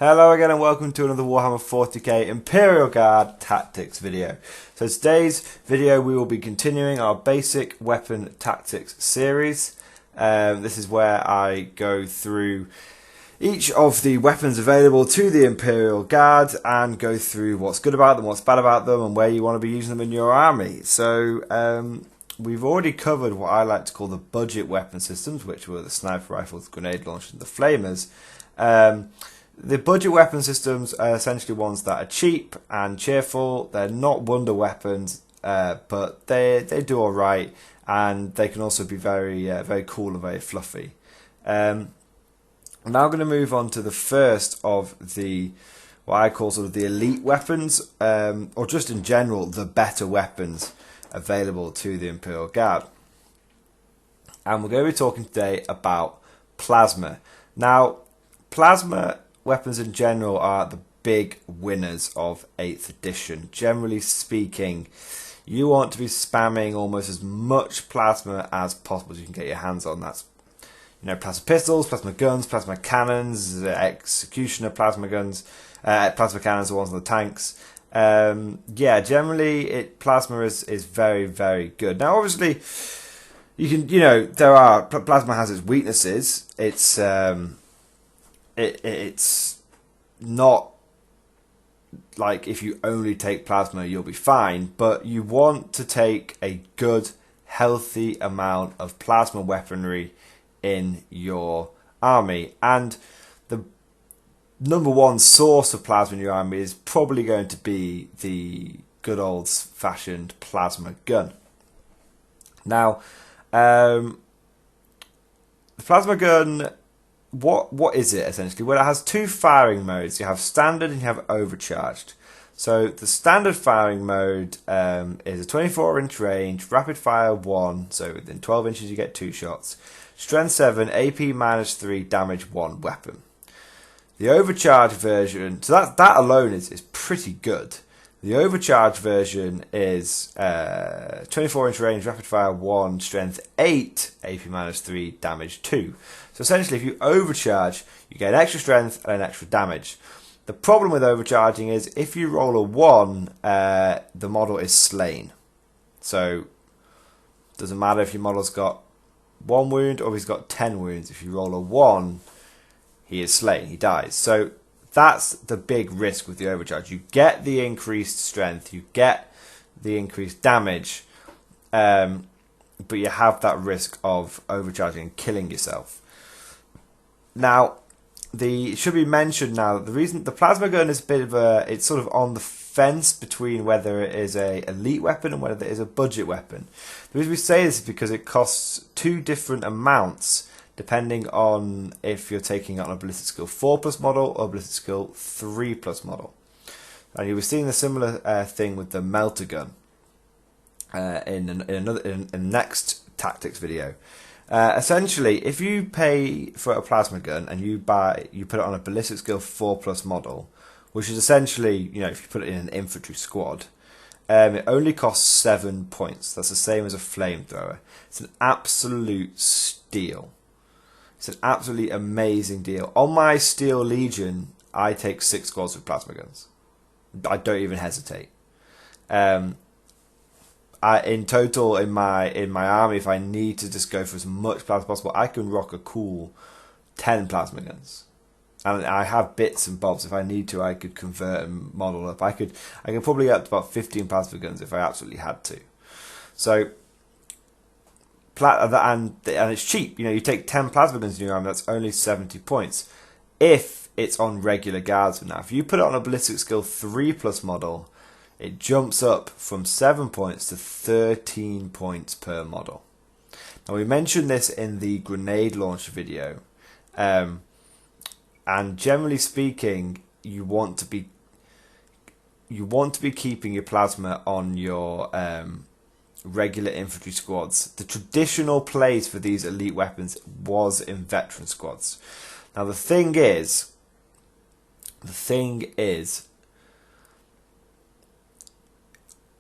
Hello again and welcome to another Warhammer 40k Imperial Guard Tactics video. So today's video we will be continuing our basic weapon tactics series. This is where I go through each of the weapons available to the Imperial Guard and go through what's good about them, what's bad about them, and where you want to be using them in your army. So we've already covered what I like to call the budget weapon systems, which were the sniper rifles, grenade launchers, and the flamers. The budget weapon systems are essentially ones that are cheap and cheerful. They're not wonder weapons, but they do alright, and they can also be very cool and very fluffy. I'm now going to move on to the first of the what I call sort of the elite weapons, or just in general the better weapons available to the Imperial Guard. And we're going to be talking today about plasma. Now, plasma weapons in general are the big winners of 8th edition. Generally speaking, you want to be spamming almost as much plasma as possible as you can get your hands on. That's, plasma pistols, plasma guns, plasma cannons, executioner plasma guns, plasma cannons are ones on the tanks. Generally plasma is very good. Now obviously you can, plasma has its weaknesses. It's not like if you only take plasma you'll be fine, but you want to take a good healthy amount of plasma weaponry in your army, and the number one source of plasma in your army is probably going to be the good old fashioned plasma gun. Now the plasma gun, what is it essentially? Well, it has two firing modes. You have standard and you have overcharged. So the standard firing mode is a 24-inch range, rapid fire 1, so within 12 inches you get 2 shots, strength 7, AP -3, damage 1 weapon. The overcharged version, so that alone is pretty good. The overcharged version is 24-inch range, rapid fire 1, strength 8, AP -3, damage 2. So essentially, if you overcharge, you get extra strength and an extra damage. The problem with overcharging is if you roll a 1, the model is slain. So it doesn't matter if your model's got 1 wound or if he's got 10 wounds. If you roll a 1, he is slain, he dies. So that's the big risk with the overcharge. You get the increased strength, you get the increased damage, but you have that risk of overcharging and killing yourself. Now, it should be mentioned now that the reason the plasma gun is a bit of it's sort of on the fence between whether it is a elite weapon and whether it is a budget weapon. The reason we say this is because it costs 2 different amounts depending on if you're taking it on a ballistic skill 4+ model or a ballistic skill 3+ model. And you were seeing the similar thing with the melter gun in the next tactics video. Essentially, if you pay for a plasma gun and you put it on a ballistic skill 4+ model, which is essentially, if you put it in an infantry squad, it only costs 7 points. That's the same as a flamethrower. It's an absolute steal. It's an absolutely amazing deal. On my Steel Legion, I take 6 squads with plasma guns. I don't even hesitate. In total, in my army, if I need to just go for as much plasma as possible, I can rock a cool 10 plasma guns. And I have bits and bobs. If I need to, I could convert and model up. I could probably get up to about 15 plasma guns if I absolutely had to. So, and it's cheap. You take 10 plasma guns in your army, that's only 70 points. If it's on regular guardsmen. Now, if you put it on a ballistic skill 3+ model, it jumps up from 7 points to 13 points per model. Now, we mentioned this in the grenade launcher video. And generally speaking, you want to be keeping your plasma on your regular infantry squads. The traditional place for these elite weapons was in veteran squads. Now the thing is,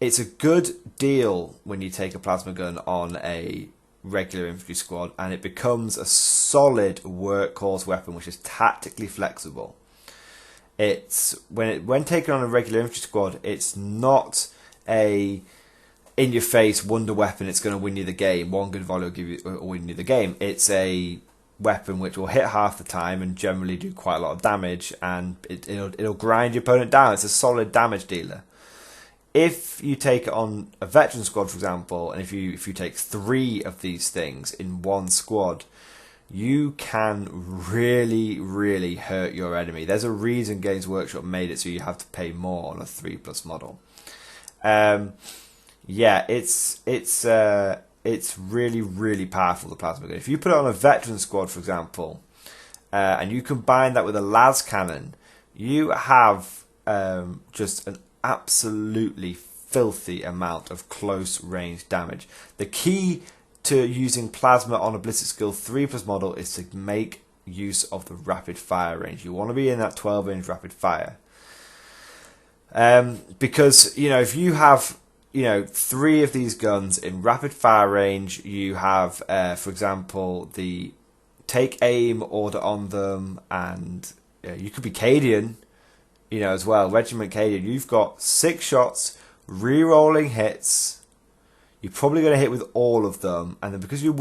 it's a good deal when you take a plasma gun on a regular infantry squad, and it becomes a solid workhorse weapon which is tactically flexible. it's when taken on a regular infantry squad, it's not a in your face wonder weapon. It's going to win you the game. One good volley will win you the game. It's a weapon which will hit half the time and generally do quite a lot of damage, and it'll grind your opponent down. It's a solid damage dealer. If you take it on a veteran squad, for example, and if you take 3 of these things in one squad, you can really, really hurt your enemy. There's a reason Games Workshop made it so you have to pay more on a 3+ model. Yeah, it's really, really powerful, the plasma gun. If you put it on a veteran squad, for example, and you combine that with a las cannon, you have just an absolutely filthy amount of close range damage. The key to using plasma on a ballistic skill 3+ model is to make use of the rapid fire range. You want to be in that 12-inch rapid fire. Because, if you have 3 of these guns in rapid fire range, you have, for example, the take aim order on them, and you could be Cadian, as well, Regiment Cadian. You've got 6 shots, re-rolling hits. You're probably going to hit with all of them, and then because you're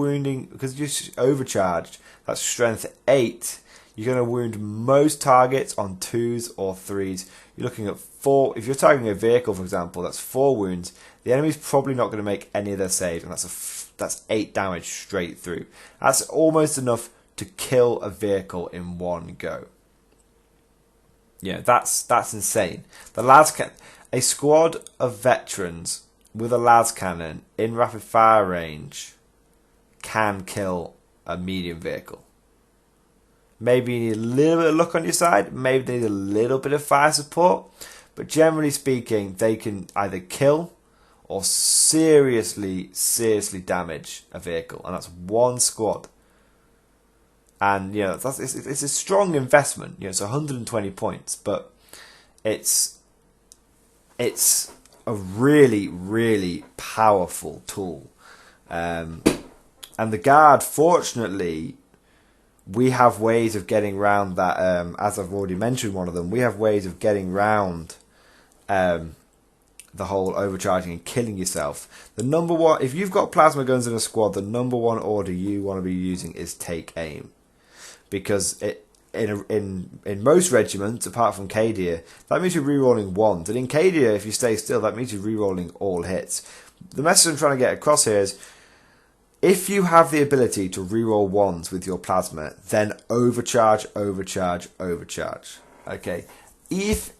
overcharged, that's strength 8. You're going to wound most targets on 2s or 3s. You're looking at 4. If you're targeting a vehicle, for example, that's 4 wounds. The enemy's probably not going to make any of their saves, and that's 8 damage straight through. That's almost enough to kill a vehicle in one go. Yeah, that's insane. A squad of veterans with a las cannon in rapid fire range can kill a medium vehicle. Maybe you need a little bit of luck on your side. Maybe they need a little bit of fire support. But generally speaking, they can either kill or seriously damage a vehicle. And that's one squad. And, it's a strong investment. It's 120 points. But it's a really, really powerful tool. And the Guard, fortunately, we have ways of getting around that. As I've already mentioned one of them, we have ways of getting around the whole overcharging and killing yourself. The number one, if you've got plasma guns in a squad, the number one order you want to be using is take aim, because in most regiments, apart from Cadia, that means you're rerolling 1s, and in Cadia, if you stay still, that means you're rerolling all hits. The message I'm trying to get across here is, if you have the ability to reroll 1s with your plasma, then overcharge. Okay. If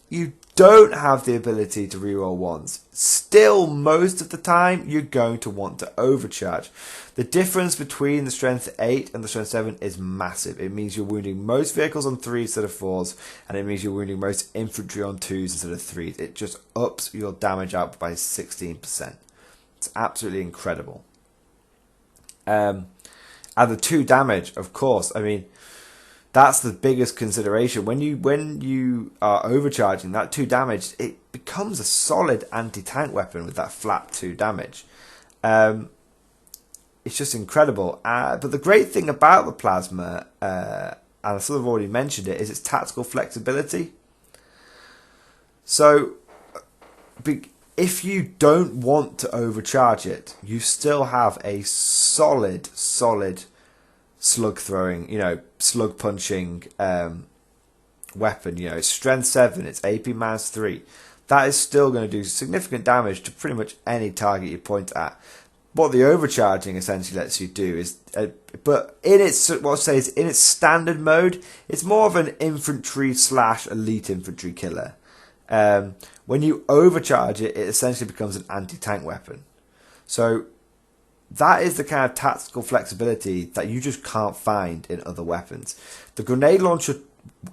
you don't have the ability to reroll 1s, still most of the time you're going to want to overcharge. The difference between the strength 8 and the strength 7 is massive. It means you're wounding most vehicles on 3s instead of 4s, and it means you're wounding most infantry on 2s instead of 3s. It just ups your damage out by 16%. It's absolutely incredible. And the 2 damage, of course, that's the biggest consideration. When you are overcharging, that 2 damage, it becomes a solid anti-tank weapon with that flat 2 damage. It's just incredible. But the great thing about the plasma, and I sort of already mentioned it, is its tactical flexibility. So, if you don't want to overcharge it, you still have a solid slug throwing, slug punching weapon. It's strength 7, it's AP -3. That is still going to do significant damage to pretty much any target you point at. What the overcharging essentially lets you do is, but in its in its standard mode, it's more of an infantry / elite infantry killer. When you overcharge it, it essentially becomes an anti-tank weapon. So that is the kind of tactical flexibility that you just can't find in other weapons. The grenade launcher,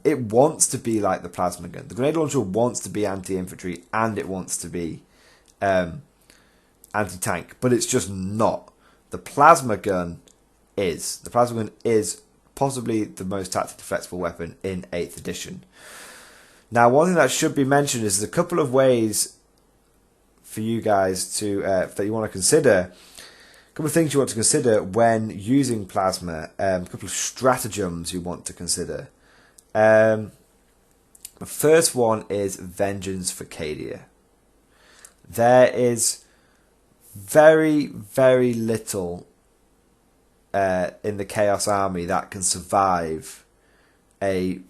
it wants to be like the plasma gun. The grenade launcher wants to be anti-infantry and it wants to be anti-tank, but it's just not. The plasma gun is. The plasma gun is possibly the most tactically flexible weapon in 8th edition. Now, one thing that should be mentioned is there's a couple of ways for you guys to that you want to consider. A couple of things you want to consider when using plasma. A couple of stratagems you want to consider. The first one is Vengeance for Cadia. There is very, very little in the Chaos Army that can survive a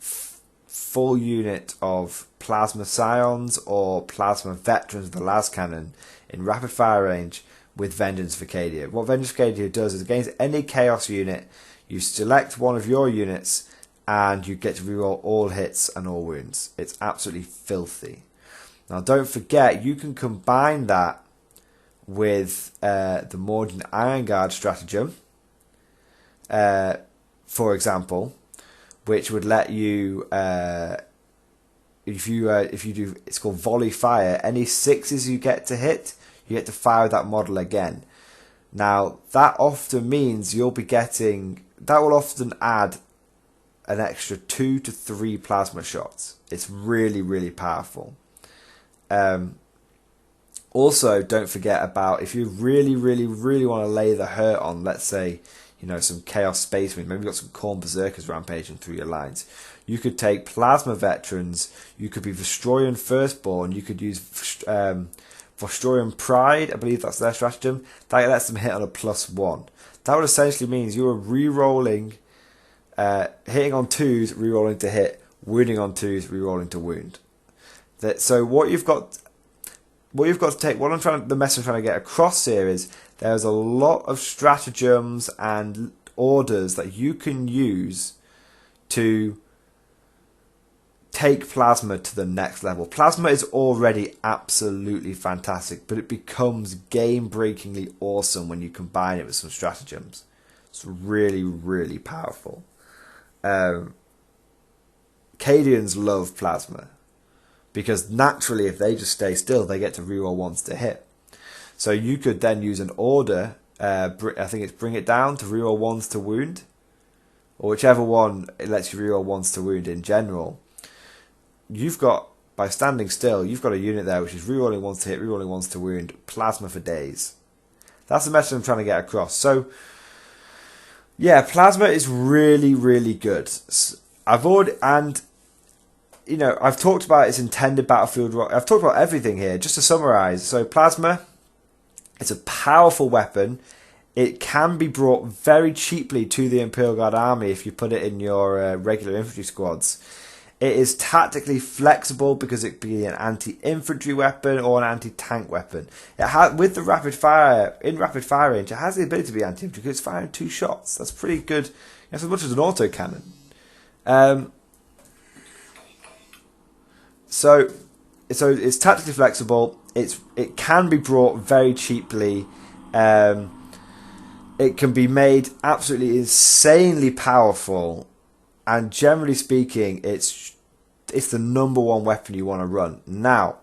full unit of Plasma Scions or Plasma Veterans of the Las Cannon in rapid fire range with Vengeance for Cadia. What Vengeance for Cadia does is against any Chaos unit, you select one of your units and you get to reroll all hits and all wounds. It's absolutely filthy. Now don't forget, you can combine that with the Mordian Iron Guard stratagem, for example, which would let you, if you do, it's called volley fire. Any sixes you get to hit, you get to fire that model again. Now that often means you'll be getting, that will often add an extra 2 to 3 plasma shots. It's really, really powerful. Also, don't forget about, if you really, really, really want to lay the hurt on, let's say, you know, some Chaos Space Marines, maybe you've got some Khorne Berserkers rampaging through your lines. You could take Plasma Veterans, you could be Vostroyan Firstborn, you could use Vostroyan Pride, I believe that's their stratagem. That lets them hit on a +1. That would essentially mean you are re-rolling, hitting on 2s, re-rolling to hit, wounding on 2s, re-rolling to wound. So what you've got to take, the message I'm trying to get across here is there's a lot of stratagems and orders that you can use to take Plasma to the next level. Plasma is already absolutely fantastic, but it becomes game-breakingly awesome when you combine it with some stratagems. It's really, really powerful. Cadians love Plasma, because naturally, if they just stay still, they get to reroll ones to hit. So you could then use an order, I think it's Bring It Down, to reroll ones to wound, or whichever one it lets you reroll ones to wound in general. You've got, by standing still, you've got a unit there which is rerolling ones to hit, rerolling ones to wound, Plasma for days. That's the message I'm trying to get across. So, yeah, Plasma is really, really good. I've talked about its intended battlefield role. I've talked about everything here. Just to summarise, so Plasma, it's a powerful weapon. It can be brought very cheaply to the Imperial Guard army if you put it in your regular infantry squads. It is tactically flexible because it can be an anti-infantry weapon or an anti-tank weapon. With the rapid fire range, it has the ability to be anti-infantry because it's firing 2 shots. That's pretty good. That's as much as an autocannon. So it's tactically flexible. It can be brought very cheaply. It can be made absolutely insanely powerful, and generally speaking, it's the #1 weapon you want to run. Now,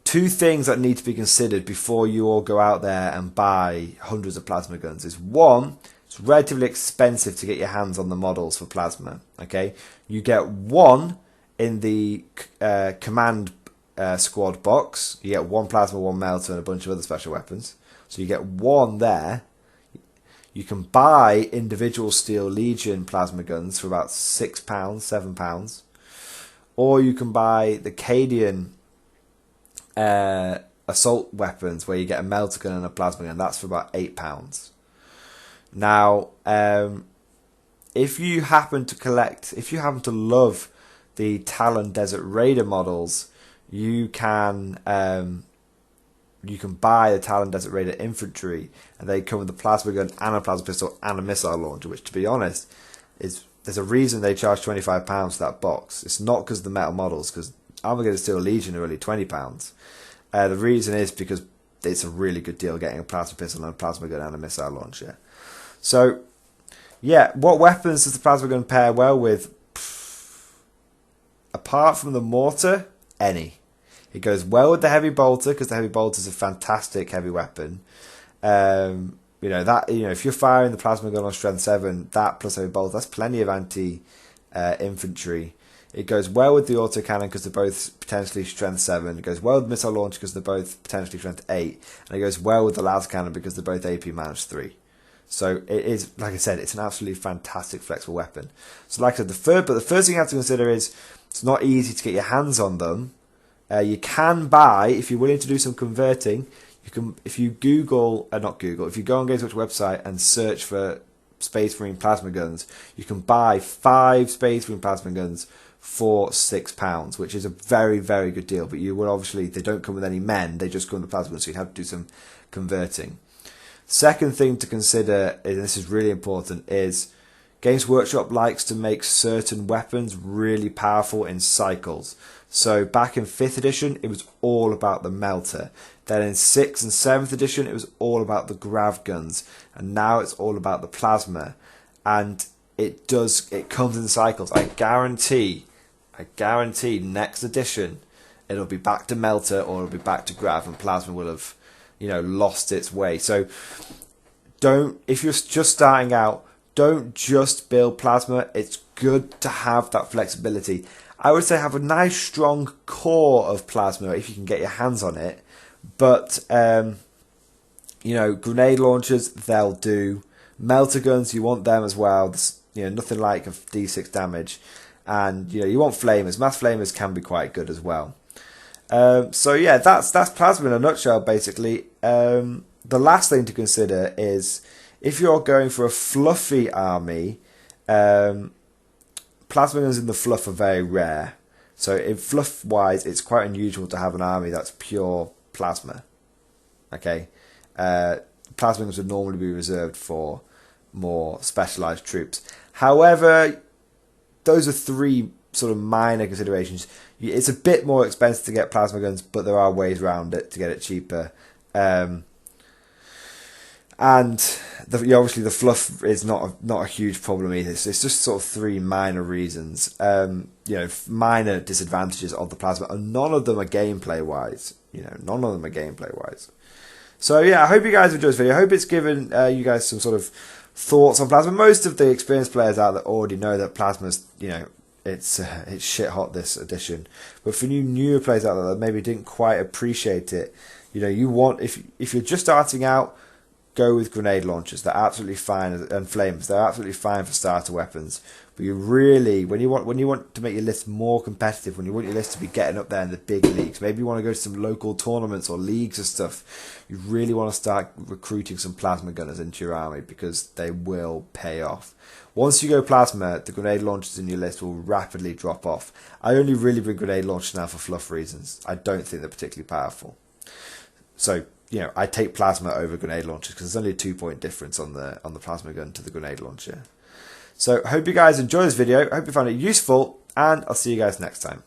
2 things that need to be considered before you all go out there and buy hundreds of plasma guns is, 1, it's relatively expensive to get your hands on the models for Plasma. Okay, you get 1 in the command squad box. You get 1 Plasma, 1 Melter, and a bunch of other special weapons. So you get 1 there. You can buy individual Steel Legion Plasma guns for about £6, £7, or you can buy the Cadian assault weapons where you get a Melter gun and a Plasma gun. That's for about £8. Now, if you happen to love the Talon Desert Raider models, you can buy the Talon Desert Raider infantry, and they come with a plasma gun and a plasma pistol and a missile launcher, which, to be honest, there's a reason they charge £25 for that box. It's not because of the metal models, because Armageddon Steel Legion are only £20. The reason is because it's a really good deal getting a plasma pistol and a plasma gun and a missile launcher. So, yeah, what weapons does the plasma gun pair well with? Apart from the mortar, any. It goes well with the heavy bolter because the heavy bolter is a fantastic heavy weapon. If you're firing the plasma gun on strength 7, that plus heavy bolter, that's plenty of anti-infantry. It goes well with the autocannon because they're both potentially strength 7. It goes well with missile launch because they're both potentially strength 8, and it goes well with the las cannon because they're both AP -3. So it is, like I said, it's an absolutely fantastic flexible weapon. So like I said, the first thing you have to consider is it's not easy to get your hands on them. You can buy, if you're willing to do some converting, you can, if you if you go on Games Workshop website and search for Space Marine plasma guns, you can buy 5 Space Marine plasma guns for £6, which is a very, very good deal. But you will obviously, they don't come with any men, they just come with the plasma guns, so you'd have to do some converting. Second thing to consider, and this is really important, is Games Workshop likes to make certain weapons really powerful in cycles. So back in 5th edition, it was all about the melter. Then in 6th and 7th edition, it was all about the grav guns. And now it's all about the plasma. And it comes in cycles. I guarantee next edition, it'll be back to melter or it'll be back to grav, and plasma will have, lost its way. So if you're just starting out, don't just build plasma. It's good to have that flexibility. I would say have a nice strong core of plasma if you can get your hands on it. But, grenade launchers, they'll do. Melter guns, you want them as well. Nothing like a D6 damage. And, you want flamers. Mass flamers can be quite good as well. So yeah, that's plasma in a nutshell, basically. The last thing to consider is if you're going for a fluffy army, plasma guns in the fluff are very rare. So in fluff wise, it's quite unusual to have an army that's pure plasma. Okay, plasma guns would normally be reserved for more specialized troops. However, those are 3 sort of minor considerations. It's a bit more expensive to get plasma guns, but there are ways around it to get it cheaper. And obviously the fluff is not a huge problem either. It's just sort of 3 minor reasons. Minor disadvantages of the plasma, and none of them are gameplay wise. So yeah, I hope you guys enjoyed this video. I hope it's given you guys some sort of thoughts on plasma. Most of the experienced players out there already know that plasma's, it's shit hot this edition. But for newer players out there that maybe didn't quite appreciate it, if you're just starting out, go with grenade launchers. They're absolutely fine, and flamers. They're absolutely fine for starter weapons. But you really, when you want to make your list more competitive, when you want your list to be getting up there in the big leagues, maybe you want to go to some local tournaments or leagues and stuff, you really want to start recruiting some plasma gunners into your army, because they will pay off. Once you go plasma, the grenade launchers in your list will rapidly drop off. I only really bring grenade launchers now for fluff reasons. I don't think they're particularly powerful. So, I take plasma over grenade launchers because there's only a 2-point difference on the plasma gun to the grenade launcher. So, I hope you guys enjoyed this video. I hope you found it useful, and I'll see you guys next time.